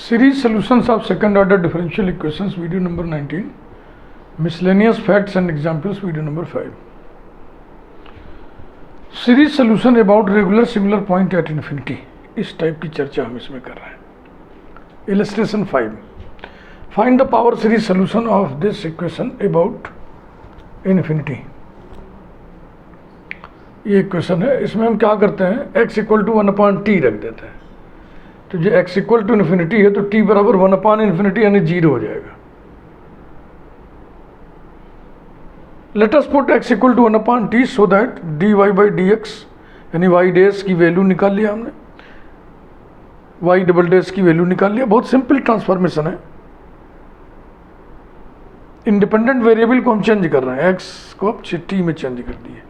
Series solutions of second order differential equations, video number 19. Miscellaneous facts and examples, video number 5. Series solution about regular singular point at infinity. इस type की चर्चा हम इसमें कर रहे हैं. Illustration 5. Find the power series solution of this equation about infinity. ये equation है. इसमें हम क्या करते हैं, x इक्वल टू 1/t रख देते हैं. तो जो x इक्वल टू इन्फिनिटी है तो t बराबर 1/∞ यानी 0 हो जाएगा. Let us put x equal to 1/t so that dy by dx यानी y डैश की वैल्यू निकाल लिया हमने, y डबल डैश की वैल्यू निकाल लिया. बहुत सिंपल ट्रांसफॉर्मेशन है. इंडिपेंडेंट वेरिएबल को हम चेंज कर रहे हैं, x को अब t में चेंज कर दिए.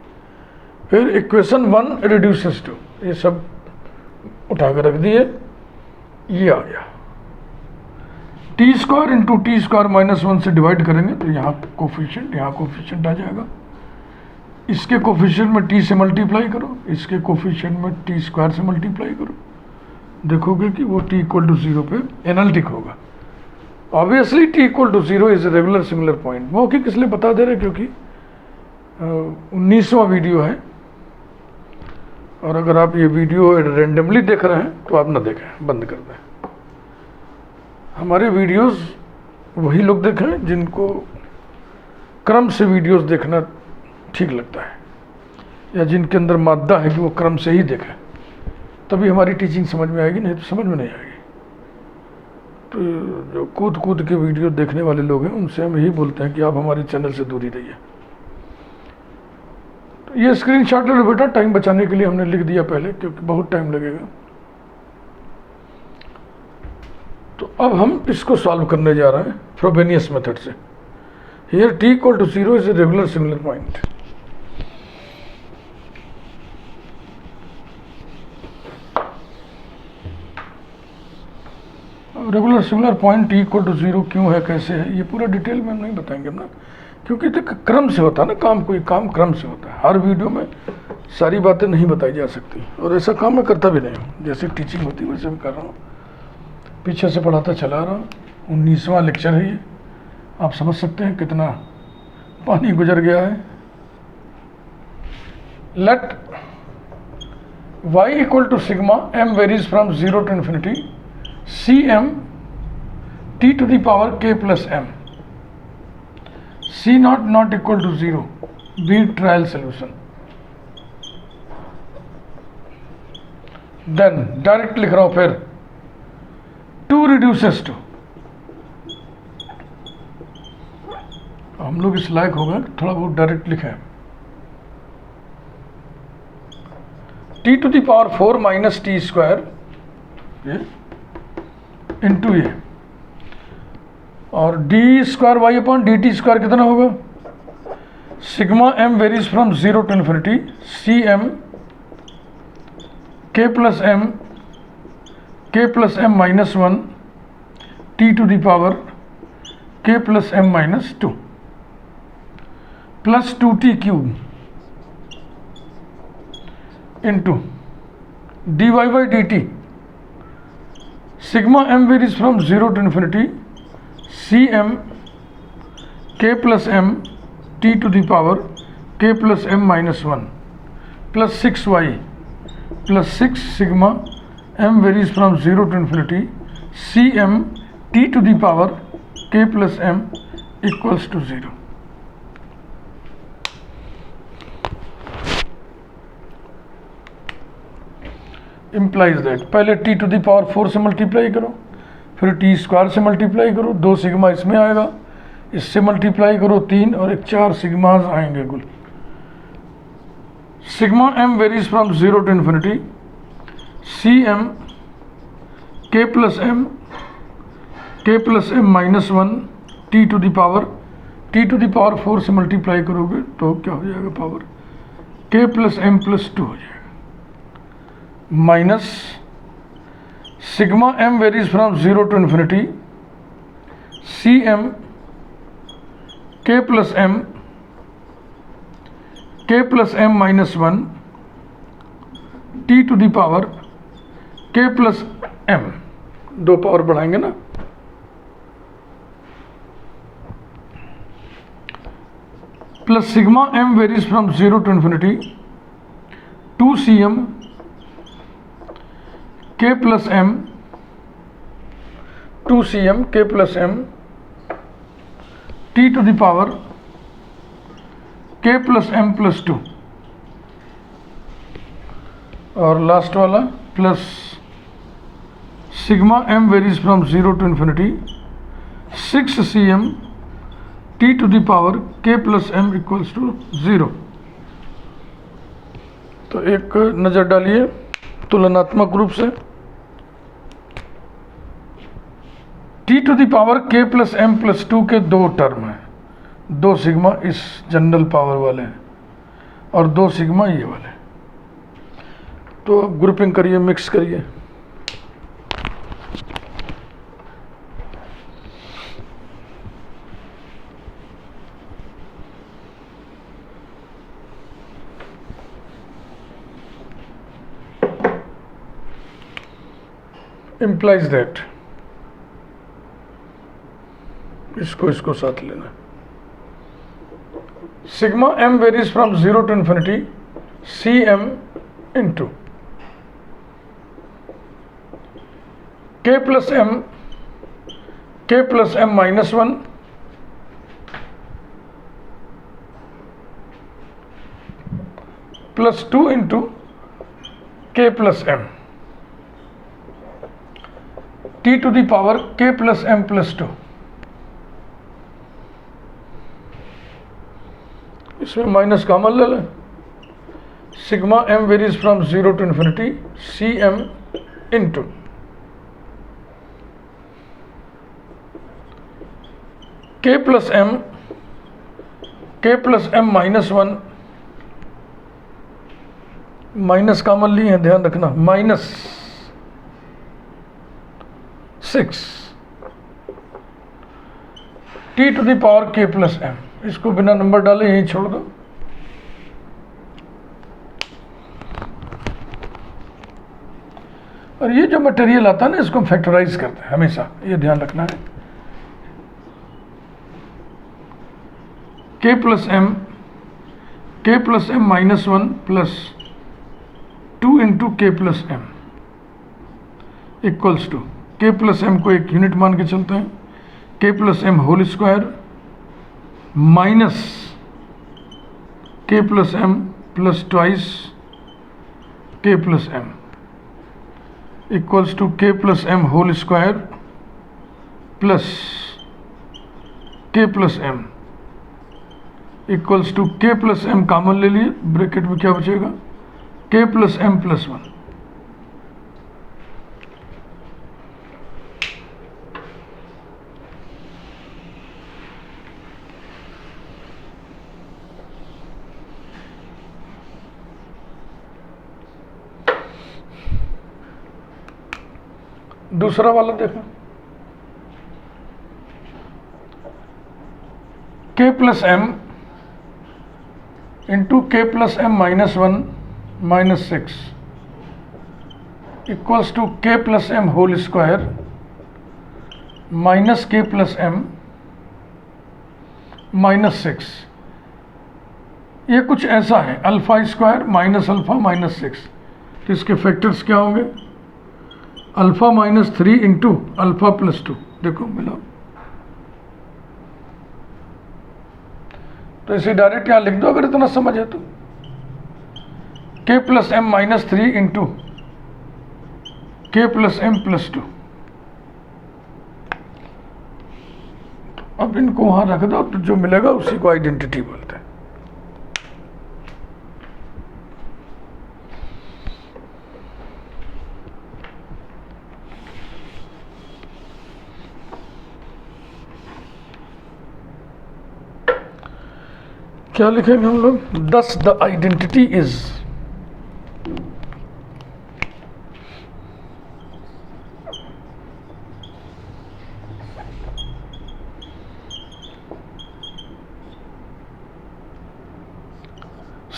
फिर इक्वेशन 1 रिड्यूसेस टू, ये सब उठा कर रख दिए. ये आ गया T square into T square -1 से डिवाइड करेंगे तो यहाँ कोफिशिएंट आ जाएगा. इसके कोफिशिएंट में टी से मल्टीप्लाई करो, इसके कोफिशिएंट में टी स्क्वायर से मल्टीप्लाई करो, देखोगे कि वो टी इक्वल टू 0 पे एनालिटिक होगा. Obviously t equal to 0 is a regular singular point. मौखिक इसलिए बता दे रहे क्योंकि 19वां वीडियो है और अगर आप ये वीडियो रेंडमली देख रहे हैं तो आप ना देखें, बंद कर दें. हमारे वीडियोस वही लोग देखें जिनको क्रम से वीडियोस देखना ठीक लगता है, या जिनके अंदर मादा है कि वो क्रम से ही देखें, तभी हमारी टीचिंग समझ में आएगी, नहीं तो समझ में नहीं आएगी. तो जो कूद के वीडियो देखने वाले लोग हैं उनसे हम यही बोलते हैं कि आप हमारे चैनल से दूरी रहिए. तो ये स्क्रीनशॉट ले लो बेटा, टाइम बचाने के लिए हमने लिख दिया पहले क्योंकि बहुत टाइम लगेगा. तो अब हम इसको सॉल्व करने जा रहे हैं फ्रोबेनियस मेथड से. Here t equal to 0 is a regular singular point. Regular singular point t equal to 0 क्यों है, कैसे है, ये पूरा डिटेल में हम नहीं बताएंगे ना, क्योंकि तो क्रम से होता है ना काम, कोई काम क्रम से होता है. हर वीडियो में सारी बातें नहीं बताई जा सकती और ऐसा काम मैं करता भी नहीं हूँ. जैसे टीचिंग होती है वैसे भी कर रहा हूँ, पीछे से पढ़ाता चला रहा हूँ. 19वां लेक्चर है ये. आप समझ सकते हैं कितना पानी गुजर गया है. Let y equal to sigma m varies from 0 to infinity cm t to the power k plus m. C not equal to 0, be trial solution. Then direct लिख रहा हूं. फिर 2 reduces to, हम लोग इस लायक हो गए थोड़ा बहुत डायरेक्ट लिखें. t to the power 4 minus T square ये इंटू ये, और D square Y upon D T square कितना होगा. Sigma M varies from 0 to infinity C M K plus M -1 T to the power K plus M -2 प्लस 2t cube into D Y by D T. Sigma M varies from 0 to infinity cm k plus m t to the power k plus m -1 plus 6y plus 6 sigma m varies from 0 to infinity cm t to the power k plus m equals to 0. Implies that पहले t to the power 4 से multiply करो, फिर T square से multiply करो, 2 sigma इसमें आएगा, इससे multiply करो 3 और एक 4 सिग्माज आएंगे कुल. Sigma M varies from 0 to infinity C M K plus M -1 T to the power 4 से मल्टीप्लाई करोगे तो क्या हो जाएगा, power K plus M plus 2 हो जाएगा, minus sigma M varies from 0 to infinity C M K plus M -1 T to the power k plus m 2 power बढ़ाएंगे ना, plus sigma m varies from 0 to infinity 2cm k plus m 2cm k plus m t to the power k plus m plus 2, और last वाला plus sigma m varies from 0 to infinity 6cm t to the power k plus m equals to 0। तो एक नज़र डालिए तुलनात्मक रूप से, t to the power k plus m plus 2 के 2 टर्म हैं, 2 सिग्मा इस जनरल पावर वाले हैं और 2 सिग्मा ये वाले। तो ग्रुपिंग करिए, मिक्स करिए। implies that, इसको साथ लेना। Sigma m varies from 0 to infinity cm into k plus m minus 1 plus 2 into k plus m t to the power k plus m plus 2। इसमें माइनस कॉमन ले लें। Sigma m varies from 0 to infinity cm into k plus m minus 1, minus common लिए हैं, ध्यान रखना, minus 6 t to the power k plus m। इसको बिना number डाले यहीं छोड़ दो। और ये जो मटेरियल आता है ना, इसको हम फैक्टराइज करते हैं हमेशा, ये ध्यान रखना है। k plus m minus 1 plus 2 into k plus m equals to, k plus m को एक यूनिट मान के चलते हैं, k plus m whole square minus k plus m plus twice k plus m equals to k plus m whole square plus k plus m equals to k plus m common ले लिए, bracket में क्या बचेगा, k plus m plus 1। दूसरा वाला देखो, k plus m into k plus m minus 1 minus 6 equals to k plus m whole square minus k plus m minus 6। ये कुछ ऐसा है, alpha square minus alpha minus 6। तो इसके फैक्टर्स क्या होंगे, alpha minus 3 into alpha plus 2। देखो मिला, तो इसे डायरेक्ट यहाँ लिख दो अगर इतना समझ है तो, k plus m minus 3 into k plus m plus 2। अब इनको वहां रख दो, तो जो मिलेगा उसी को आइडेंटिटी बोलते हैं। क्या लिखेंगे हम लोग, दस the identity is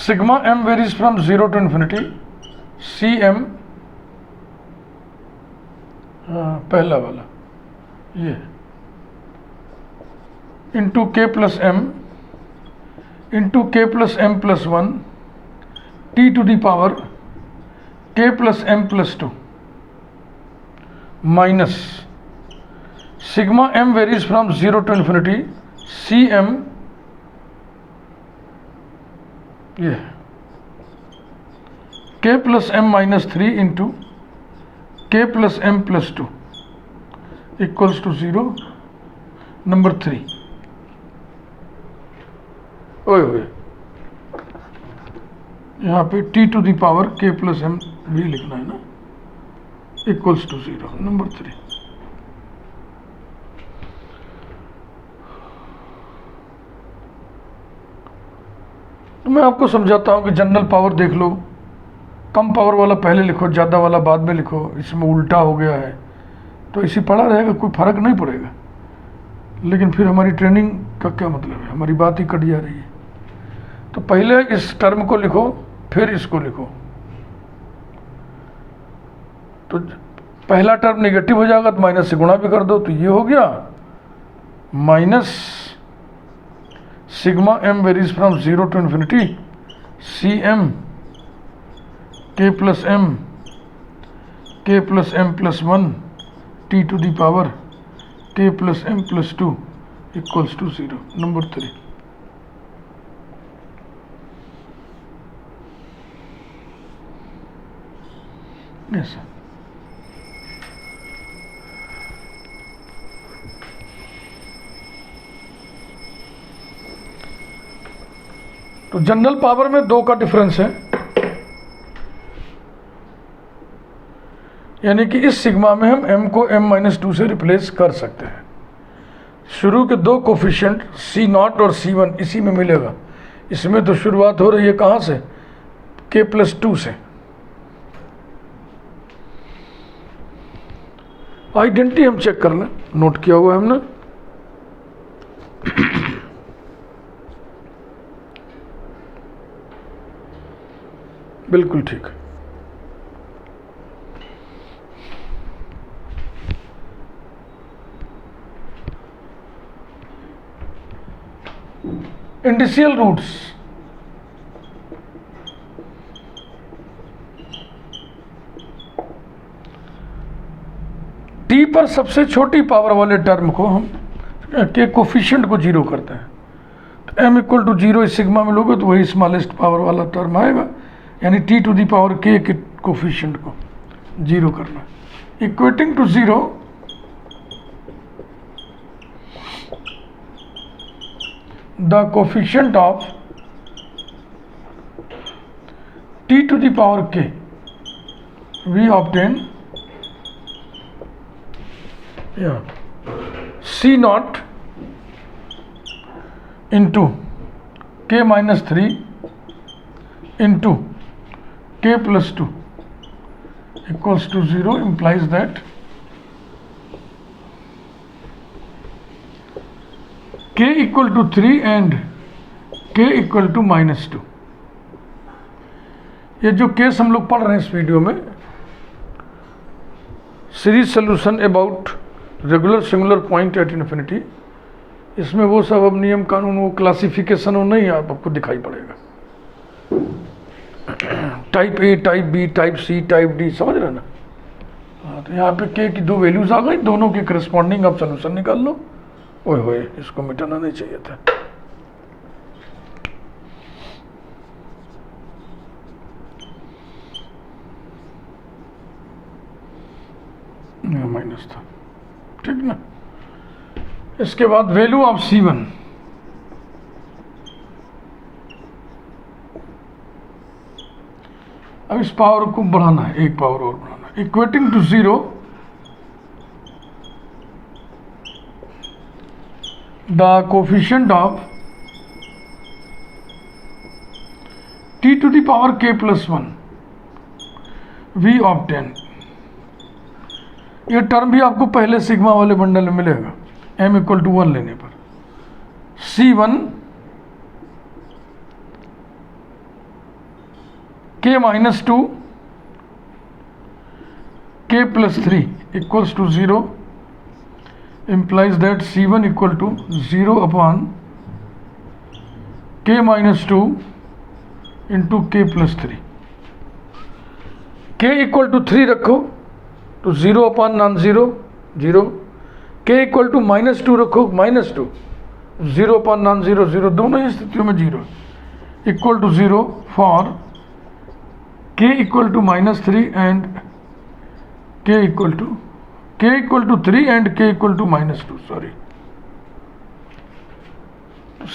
sigma m varies from 0 to infinity cm हाँ पहला वाला ये into K plus M plus 1 T to the power K plus M plus 2 minus sigma M varies from 0 to infinity C M ये K plus M minus 3 into K plus M plus 2 equals to 0 number 3 ओए ओए यहाँ पे T to the power K plus M भी लिखना है ना equals to 0 number 3। तो मैं आपको समझाता हूँ कि जनरल पावर देख लो, कम पावर वाला पहले लिखो, ज़्यादा वाला बाद में लिखो, इसमें उल्टा हो गया है तो इसी पढ़ा रहेगा, कोई फर्क नहीं पड़ेगा। लेकिन फिर हमारी ट्रेनिंग का क्या मतलब है, हमारी बात ही कट जा रही है। तो पहले इस टर्म को लिखो फिर इसको लिखो, तो पहला टर्म नेगेटिव हो जाएगा तो माइनस से गुणा भी कर दो, तो ये हो गया minus sigma M varies from 0 to infinity C M K plus M plus 1 T to the power K plus M plus 2 equals to 0 number 3। Yes तो जनरल पावर में 2 का डिफरेंस है, यानी कि इस सिग्मा में हम m को m-2 से रिप्लेस कर सकते हैं। शुरू के 2 कोफिशिएंट C0 और C1 इसी में मिलेगा। इसमें तो शुरुआत हो रही है कहाँ से, k प्लस 2 से। आइडेंटिटी हम चेक कर लें, नोट किया हुआ है हमने। बिल्कुल ठीक। इंडिशियल रूट्स, टी पर सबसे छोटी पावर वाले टर्म को हम के कोफिशिएंट को 0 करते हैं। तो m इक्वल टू 0 इस सिग्मा में लोगे तो वही स्मॉलेस्ट पावर वाला टर्म आएगा, यानी टी टू दी पावर के कोफिशिएंट को 0 करना। Equating to 0 the coefficient of t to the power k we obtain C0 into k minus 3 into k plus 2 equals to 0 implies that k equal to 3 and k equal to minus 2। ये जो case हम लोग पढ़ रहे हैं इस video में, series solution about regular singular point at infinity, इसमें वो सब अब नियम कानून, वो क्लासिफिकेशन वो नहीं आपको दिखाई पड़ेगा। Type A, type B, type C, type D, समझ रहे ना। हाँ, तो यहाँ पे के की 2 वैल्यूज आ गई, दोनों के करस्पॉन्डिंग आप सोल्यूशन निकाल लो। ओए होए, इसको मिटाना नहीं चाहिए था। माइनस था, ठीक ना। इसके बाद वैल्यू ऑफ C1, अब इस पावर को बढ़ाना है, एक पावर और बढ़ाना है। Equating to 0 the coefficient of t to the power k plus 1 we obtain. ये टर्म भी आपको पहले सिग्मा वाले बंडल में मिलेगा, m इक्वल टू 1 लेने पर। C1 k minus 2 k plus 3 equals to 0 implies that C1 equal to 0 upon k minus 2 into k plus 3. k equal to 3 रखो तो 0 upon non zero 0, k equal to minus 2 रखो -2, 0 upon non zero 0, दोनों ही स्थितियों में 0 equal to 0 for k equal to -3 and k equal to 3 and k equal to -2, sorry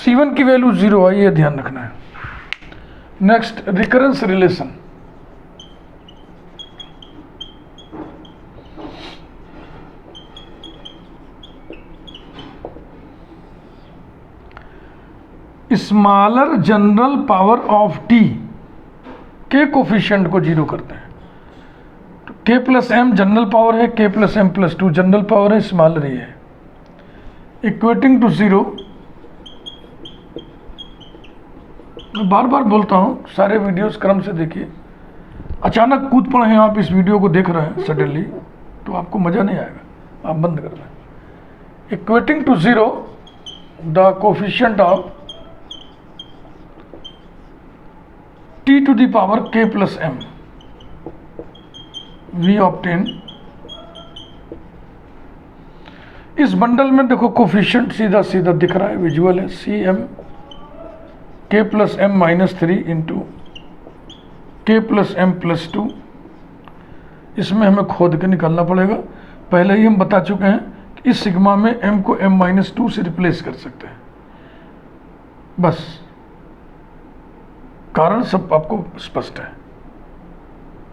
C1 की value 0 है, ये ध्यान रखना है. Next recurrence relation. Smaller general power of t के कोफिशिएंट को 0 करते हैं. तो k plus m general power है, k plus M plus 2 general power है, स्मॉलर ही है, इक्वेटिंग टू 0. मैं बार बार बोलता हूँ, सारे वीडियोस क्रम से देखिए. अचानक कूद पड़े हैं आप इस वीडियो को देख रहे हैं सडनली, तो आपको मज़ा नहीं आएगा, आप बंद कर दें. Equating to 0 the coefficient of t to the power k plus m, we obtain. इस बंडल में देखो कोफिशिएंट सीधा सीधा दिख रहा है, विजुअल है, C m k plus m -3 into k plus M plus 2. इसमें हमें खोद के निकालना पड़ेगा. पहले ही हम बता चुके हैं कि इस सिग्मा में m को m-2 से रिप्लेस कर सकते हैं. बस कारण सब आपको स्पष्ट है.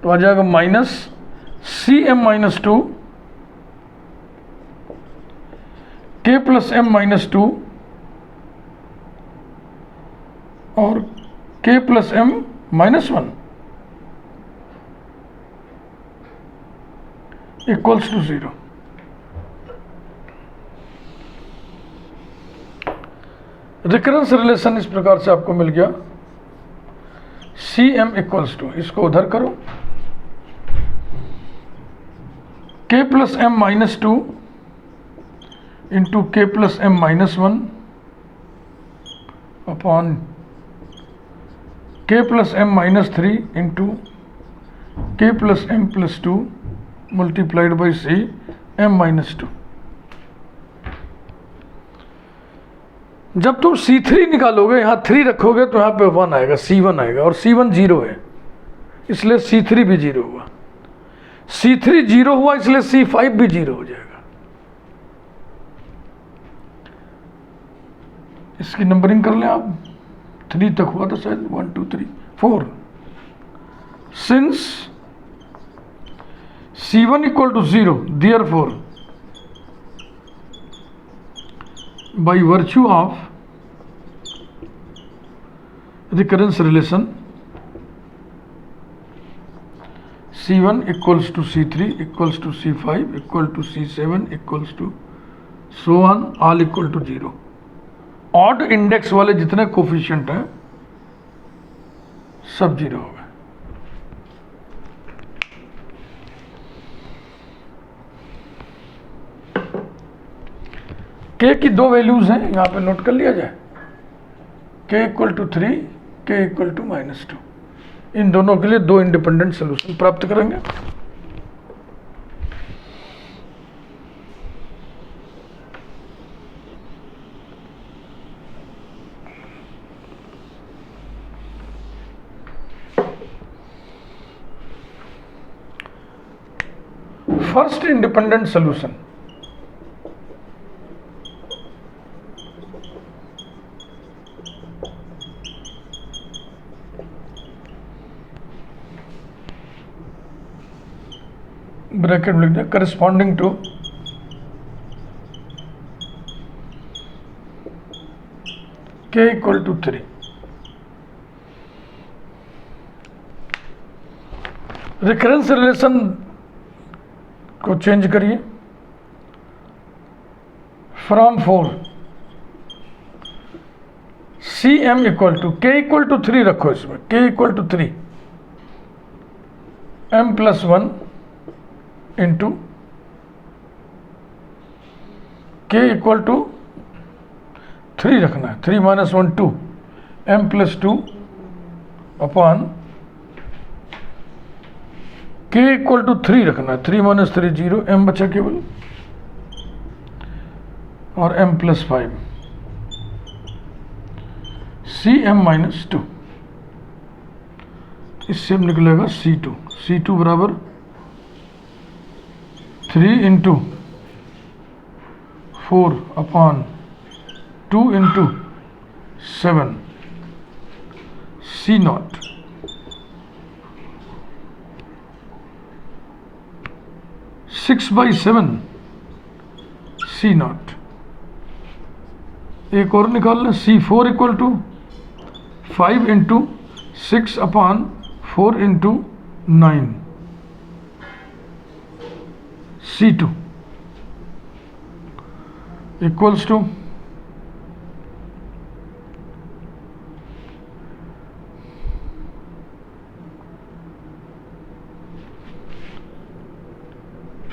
तो आ जाएगा -CM-2 k प्लस एम -2 और k plus M -1 equals to 0. Recurrence relation इस प्रकार से आपको मिल गया. सी एम इक्वल्स टू, इसको उधर करो, k plus M -2 into k plus M -1 upon k plus m -3 into k plus M plus 2 multiplied by C m -2. जब तुम C3 निकालोगे, यहाँ 3 रखोगे तो यहाँ पे 1 आएगा, C1 आएगा, और C1 0 है, इसलिए C3 भी 0 हुआ. C3 0 हुआ इसलिए C5 भी 0 हो जाएगा. इसकी नंबरिंग कर लें आप. 3 तक हुआ था शायद, 1 2 3 4. Since C1 equal to 0, therefore by virtue of recurrence relation C1 equals to C3 equals to C5 equal to C7 equals to so on, all equal to 0. Odd index वाले जितने कोफिशिएंट हैं सब 0 हो गए. k की 2 values हैं, यहाँ पे नोट कर लिया जाए. k equal to 3, k equal to -2. इन दोनों के लिए 2 इंडिपेंडेंट सोल्यूशन प्राप्त करेंगे. फर्स्ट इंडिपेंडेंट सोल्यूशन, ब्रैकेट में लिख दिया, corresponding to k equal to 3. Recurrence relation को चेंज करिए from 4 C m equal to k equal to 3 रखो, इसमें k equal to 3 m plus 1 into k equal to 3 रखना है, 3 minus 1 2, m plus 2 upon k equal to 3 रखना है, 3 minus 3 0, m बचा केवल, और m प्लस 5 cm माइनस 2, इससे निकलेगा C2 बराबर 3 into 4 upon 2 into 7 C0 6/7 C0। एक और निकाल लें, C4 equal to 5 into 6 upon 4 into 9 C2 equals to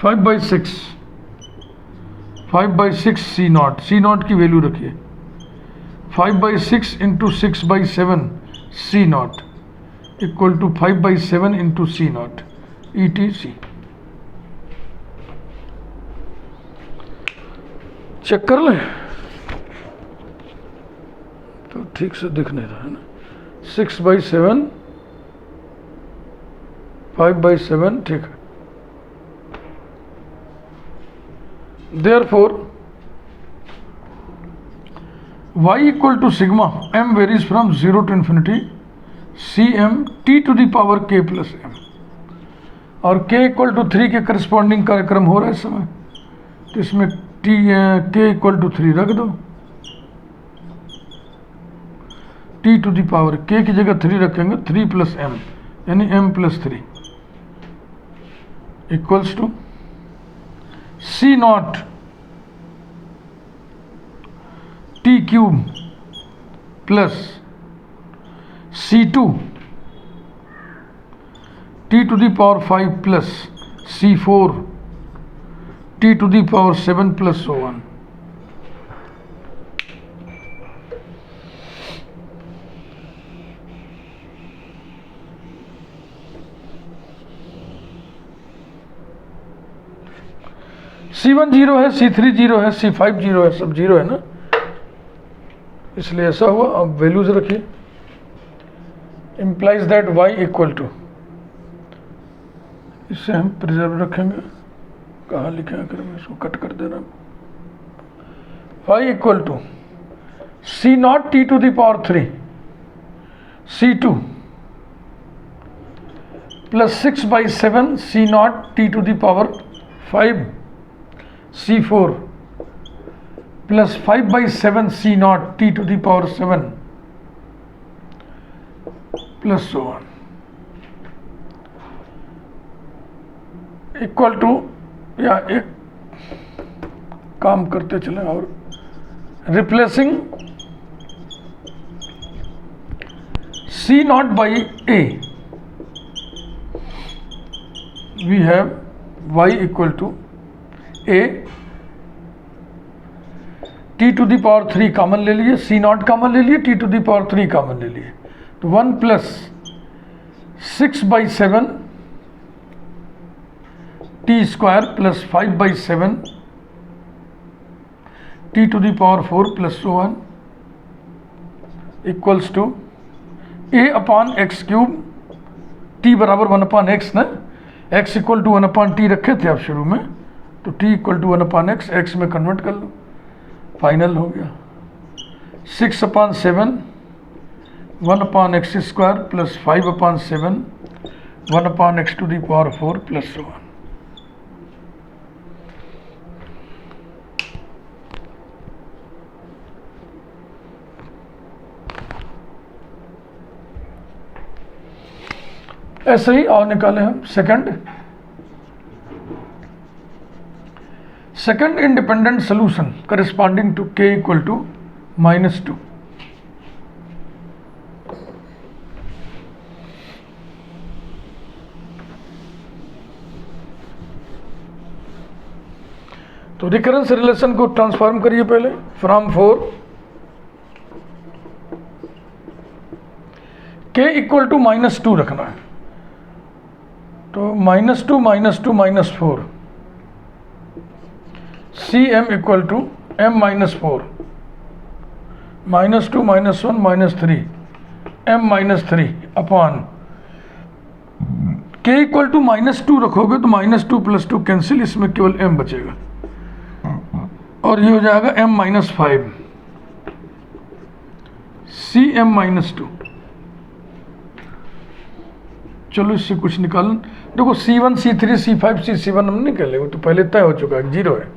5/6 C0, C0 की वैल्यू रखिए, 5/6 into 6/7 C0 equal to 5/7 into C0 ETC। Check कर लें तो ठीक से दिख नहीं रहा है ना, 6/7 5/7 ठीक है। Therefore, y equal to sigma m varies from 0 to infinity cm t to the power k plus m, और k इक्वल टू 3 के करस्पॉन्डिंग कार्यक्रम हो रहा है इस समय, तो इसमें k इक्वल टू 3 रख दो, t to the power k की जगह 3 रखेंगे, 3 प्लस m यानी m plus 3 equals to C0 t cube plus C2 t to the power 5 plus C4 t to the power 7 plus so on। C1 0 है, C3 0 है, C5 0 है, सब 0 है ना, इसलिए ऐसा हुआ। अब वैल्यूज रखिए, implies that y equal to, इससे हम प्रिजर्व रखेंगे, कहाँ लिखे अगर मैं इसको कट कर दे रहा हूँ, y equal to C0 t to the power 3 C2 plus 6/7 C0 t to the power 5 C4 plus 5/7 C0 t to the power 7 plus so on equal to, या एक काम करते चले और replacing C0 by A we have y equal to A t to the power 3 common ले लिए, C0 common ले लिए, t to the power 3 common ले लिए, तो 1 plus 6/7 t square plus 5/7 t to the power 4 plus so on equals to a upon x cube, t बराबर 1 upon x ना, x equal to 1 upon t रखे थे आप शुरू में, तो t equal to 1 upon x, x में convert कर लो, फाइनल हो गया 6/7 1 upon x square plus 5/7 1 upon x to the power 4 plus so on। ऐसे ही और निकाले हम second independent solution corresponding to k equal to -2। तो रिकरेंस रिलेशन को ट्रांसफॉर्म करिए पहले, फ्रॉम 4 k इक्वल टू -2 रखना है, तो -2 -2 -4 cm equal to m -4 -2 -1 -3 m -3 upon k equal to -2 रखोगे तो -2 + 2 कैंसिल, इसमें केवल m बचेगा और ये हो जाएगा m -5 cm -2। चलो इससे कुछ निकालन, देखो C1 C3 C5 C7 हम नहीं कर ले, वो तो पहले तय हो चुका है, 0 है।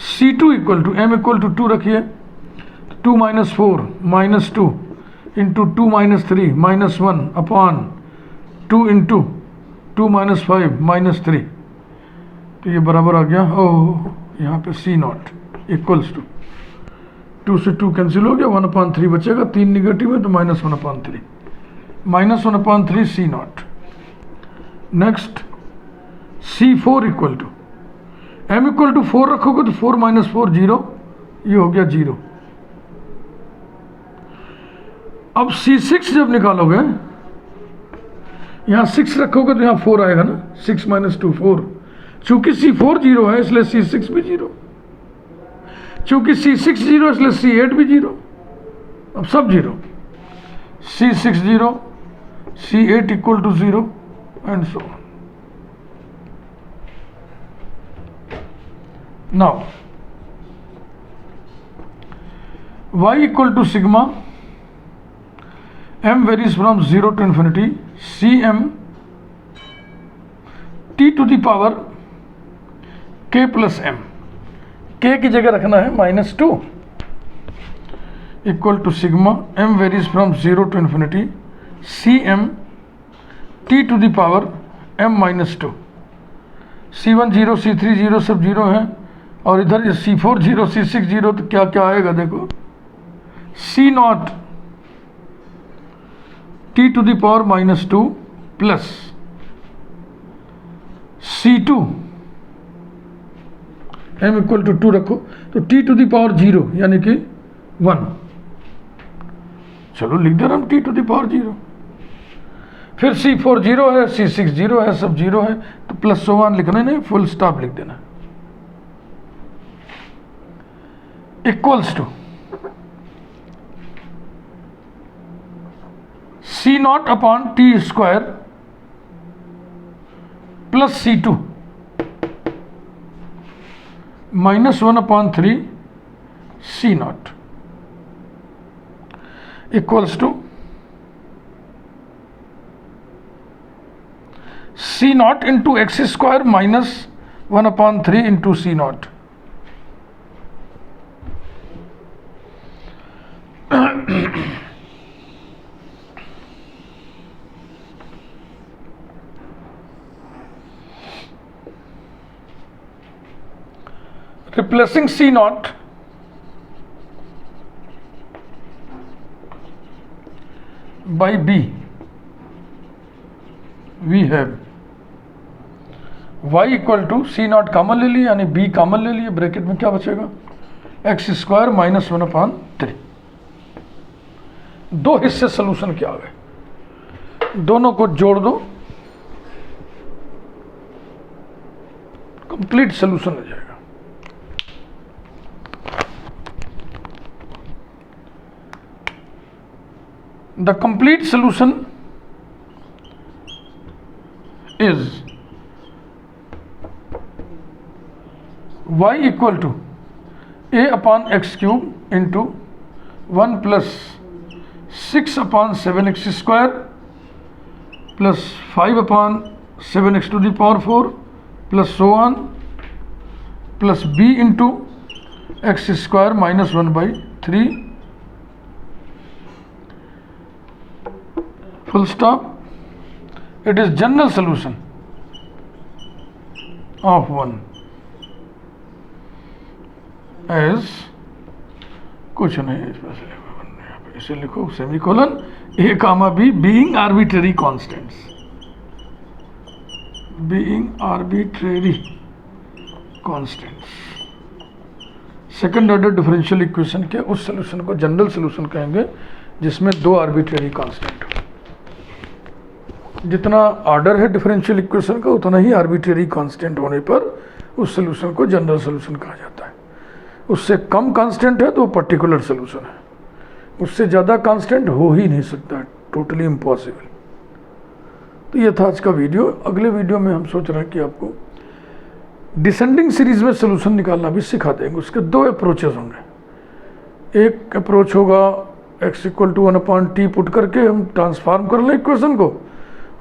C2 equal to m equal to 2 रखिए, 2 - 4 -2 इंटू 2 - 3 -1 अपॉन 2 इंटू 2 - 5 -3, तो ये बराबर आ गया, ओह यहाँ पे C0 इक्वल्स टू 2 से 2 कैंसिल हो गया, 1/3 बचेगा, 3 निगेटिव है तो -1/3 -1/3 C0। Next C4 equal to m equal to 4 रखोगे तो 4 - 4 0, ये हो गया 0। अब C6 जब निकालोगे, यहाँ 6 रखोगे तो यहाँ 4 आएगा ना, 6 - 2 4, चूंकि C4 0 है इसलिए C6 भी 0, चूंकि C6 0 इसलिए C8 भी 0, अब सब 0, C6 0 C8 equal to 0 and so on. Now y equal to sigma m varies from 0 to infinity cm t to the power k plus m, k की जगह रखना है -2 equal to sigma m varies from 0 to infinity cm t to the power m -2। C1 0 C3 0 सब 0 है, और इधर C4 0 C6 0, तो क्या क्या आएगा देखो, C0 t to the power -2 plus C2 m equal to 2 रखो तो t to the power 0 यानी कि 1, चलो लिख दे रहा हम t to the power 0, फिर C4 0 है, C6 0 है, सब 0 है, तो प्लस सो वन लिखना नहीं, फुल स्टॉप लिख देना, equals to C0 upon t² plus C2 -1/3 C0 equals to C0 into x² -1/3 into C0। Replacing C0 by B, we have y equal to C0 common ले लिए, यानी B common ले लिए, bracket में क्या बचेगा, x² -1/3। दो हिस्से सोल्यूशन के आ गए, दोनों को जोड़ दो, कंप्लीट सोल्यूशन आ जाएगा। The complete solution is y equal to a/x³ into 1 plus 6/7x² plus 5/7x to the power 4 plus so on plus b into x² -1/3 full stop। It is general solution of 1 as कुछ नहीं, इसे लिखो semicolon a comma b being arbitrary constants, being arbitrary constants. Second order differential equation के उस solution को general solution कहेंगे जिसमें दो आर्बिट्रेरी कांस्टेंट हो। जितना ऑर्डर है डिफरेंशियल इक्वेशन का उतना ही आर्बिट्रेरी कांस्टेंट होने पर उस सॉल्यूशन को जनरल सॉल्यूशन कहा जाता है। उससे कम कांस्टेंट है तो वो पर्टिकुलर सॉल्यूशन है, उससे ज़्यादा कांस्टेंट हो ही नहीं सकता, टोटली इम्पॉसिबल। तो ये था आज का वीडियो। अगले वीडियो में हम सोच रहे हैं कि आपको डिसेंडिंग सीरीज में सॉल्यूशन निकालना भी सिखा देंगे। उसके दो अप्रोचेस होंगे। एक अप्रोच होगा x = 1/t पुट करके हम ट्रांसफॉर्म कर लें इक्वेशन को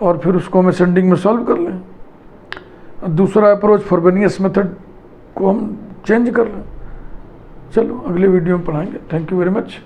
और फिर उसको हम असेंडिंग में सॉल्व कर लें। दूसरा अप्रोच फ्रोबेनियस मेथड को हम चेंज कर लें। चलो अगले वीडियो में पढ़ाएंगे। Thank you very much.